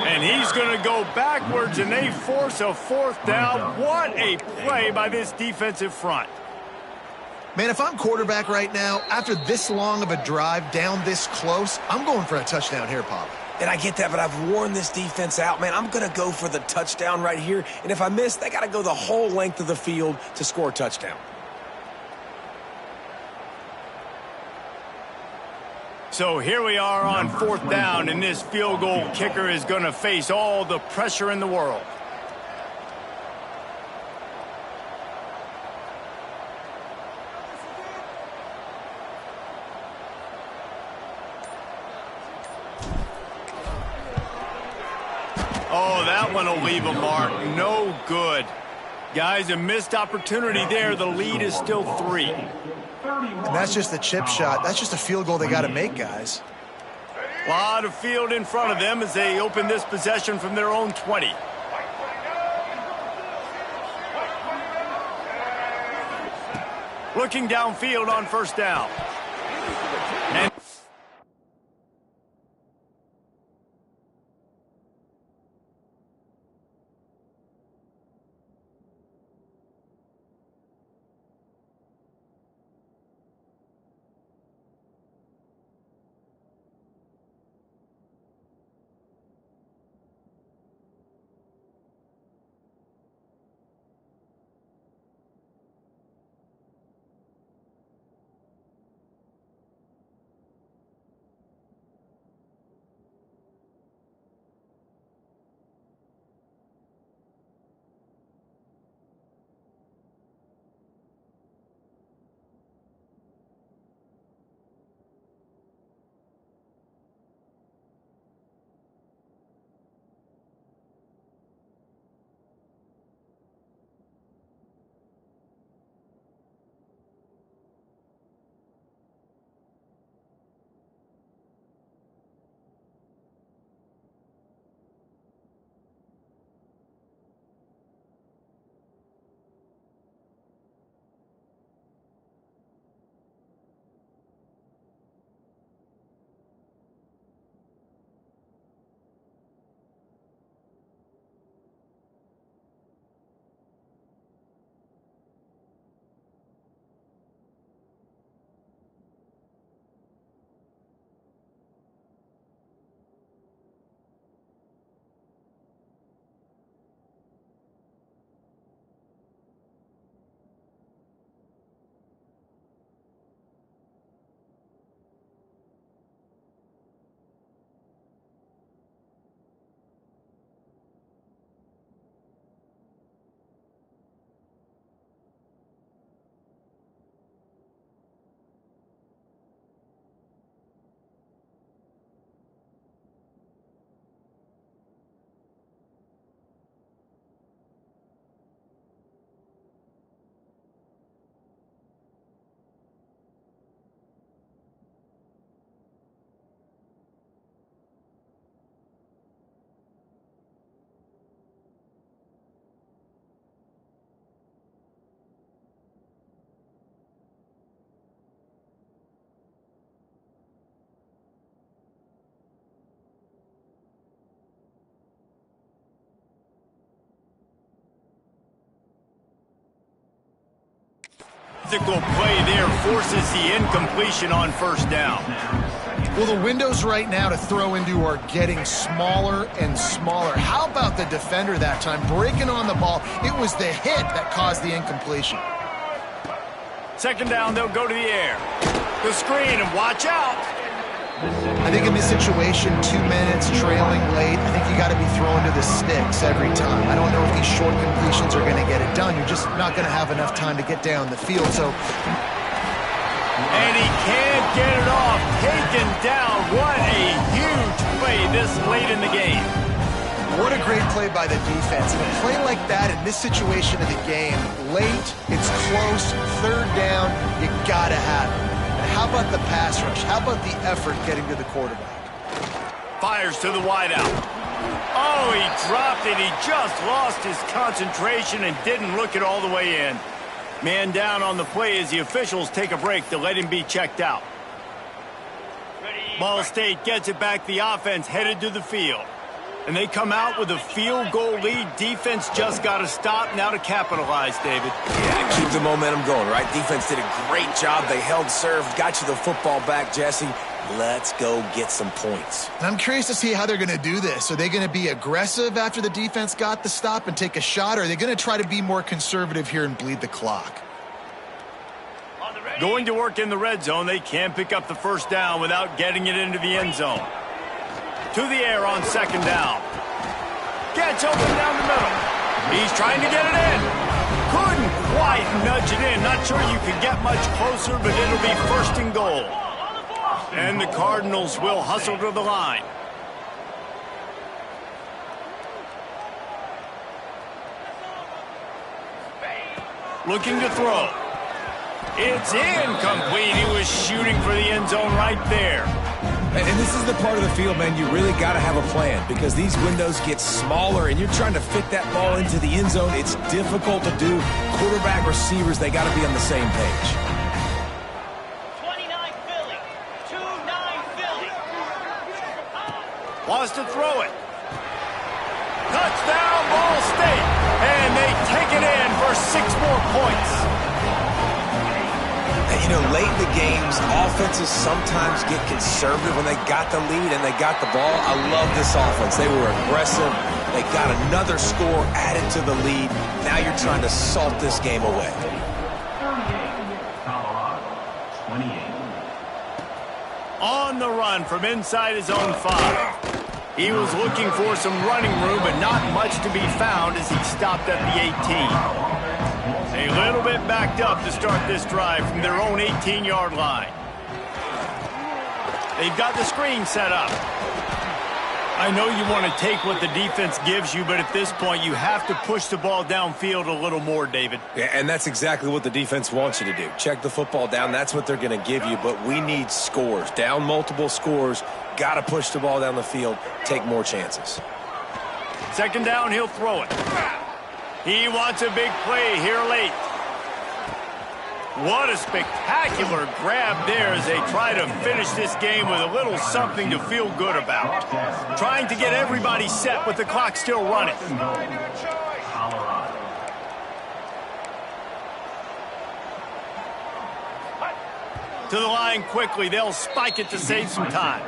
And he's going to go backwards, and they force a fourth down. What a play by this defensive front. Man, if I'm quarterback right now, after this long of a drive down this close, I'm going for a touchdown here, Pop. And I get that, but I've worn this defense out, man. I'm going to go for the touchdown right here. And if I miss, they got to go the whole length of the field to score a touchdown. So here we are on fourth down, and this field goal kicker is going to face all the pressure in the world. Oh, that one will leave a mark. No good. Guys, a missed opportunity there. The lead is still 3. And that's just the chip shot. That's just a field goal they got to make, guys. A lot of field in front of them as they open this possession from their own 20. Looking downfield on first down. And Physical play there forces the incompletion on first down. Well, the windows right now to throw into are getting smaller and smaller. How about the defender that time breaking on the ball? It was the hit that caused the incompletion. Second down, they'll go to the air. The screen, and watch out. I think in this situation, 2 minutes trailing late, I think you got to be throwing to the sticks every time. I don't know if these short completions are going to get it done. You're just not going to have enough time to get down the field. And he can't get it off. Taken down. What a huge play this late in the game. What a great play by the defense. And a play like that in this situation of the game, late, it's close, third down, you got to have it. And how about the pass rush? How about the effort getting to the quarterback? Fires to the wideout. Oh, he dropped it. He just lost his concentration and didn't look it all the way in. Man down on the play as the officials take a break to let him be checked out. Ball State gets it back. The offense headed to the field. And they come out with a field goal lead. Defense just got to stop now to capitalize, David. Yeah, to keep the momentum going, right? Defense did a great job. They held serve, got you the football back, Jesse. Let's go get some points. And I'm curious to see how they're going to do this. Are they going to be aggressive after the defense got the stop and take a shot, or are they going to try to be more conservative here and bleed the clock? Going to work in the red zone. They can pick up the first down without getting it into the end zone. To the air on second down. Gets open down the middle. He's trying to get it in. Couldn't quite nudge it in. Not sure you could get much closer, but it'll be first and goal. And the Cardinals will hustle to the line. Looking to throw. It's incomplete. He was shooting for the end zone right there. And this is the part of the field, man, you really got to have a plan because these windows get smaller and you're trying to fit that ball into the end zone. It's difficult to do. Quarterback, receivers, they got to be on the same page. 29 Philly, 2-9 Philly. Wants to throw it. Touchdown, Ball State. And they take it in for 6 more points. And, you know, late in the games, offenses sometimes get conservative when they got the lead and they got the ball. I love this offense. They were aggressive. They got another score added to the lead. Now you're trying to salt this game away. 38, Colorado, 28. On the run from inside his own 5. He was looking for some running room, but not much to be found as he stopped at the 18. A little bit backed up to start this drive from their own 18-yard line. They've got the screen set up. I know you want to take what the defense gives you, but at this point, you have to push the ball downfield a little more, David. Yeah, and that's exactly what the defense wants you to do. Check the football down. That's what they're going to give you, but we need scores. Down multiple scores. Got to push the ball down the field. Take more chances. Second down, he'll throw it. He wants a big play here late. What a spectacular grab there as they try to finish this game with a little something to feel good about. Trying to get everybody set with the clock still running. To the line quickly. They'll spike it to save some time.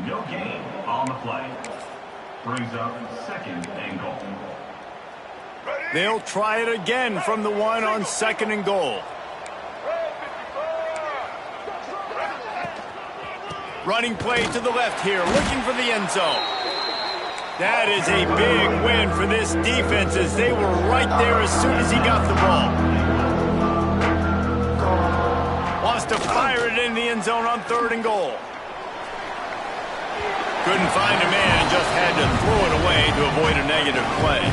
No gain on the play. Brings up second and goal. They'll try it again from the 1 on second and goal. Running play to the left here, looking for the end zone. That is a big win for this defense as they were right there as soon as he got the ball. Wants to fire it in the end zone on third and goal. Couldn't find a man and just had to throw it away to avoid a negative play.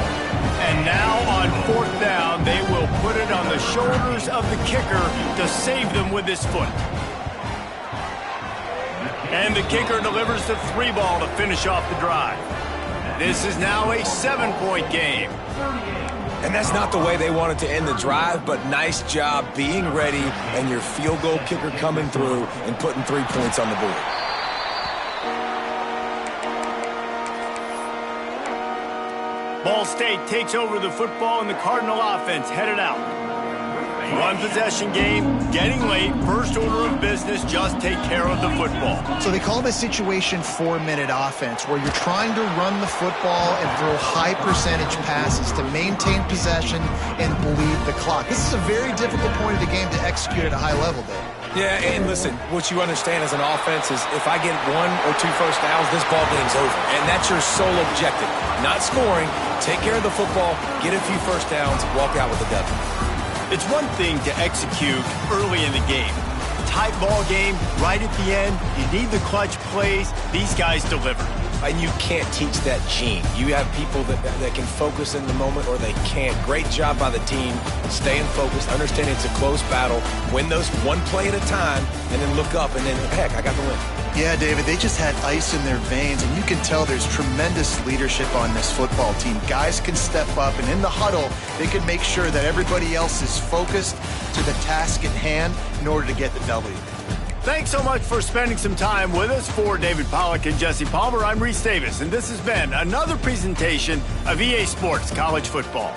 And now on fourth down, they will put it on the shoulders of the kicker to save them with his foot. And the kicker delivers the 3 ball to finish off the drive. This is now a 7-point game. And that's not the way they wanted to end the drive, but nice job being ready and your field goal kicker coming through and putting 3 points on the board. Ball State takes over the football and the Cardinal offense headed out. One possession game, getting late, first order of business, just take care of the football. So they call this situation 4-minute offense, where you're trying to run the football and throw high percentage passes to maintain possession and bleed the clock. This is a very difficult point of the game to execute at a high level, Dave. Yeah, and listen, what you understand as an offense is if I get 1 or 2 first downs, this ball game's over. And that's your sole objective. Not scoring, take care of the football, get a few first downs, walk out with a W. It's one thing to execute early in the game. Tight ball game, right at the end, you need the clutch plays. These guys deliver. And you can't teach that gene. You have people that can focus in the moment or they can't. Great job by the team, staying focused, understanding it's a close battle, win those one play at a time, and then look up and then, heck, I got the win. Yeah, David, they just had ice in their veins, and you can tell there's tremendous leadership on this football team. Guys can step up, and in the huddle, they can make sure that everybody else is focused to the task at hand in order to get the W. Thanks so much for spending some time with us. For David Pollack and Jesse Palmer, I'm Reese Davis, and this has been another presentation of EA Sports College Football.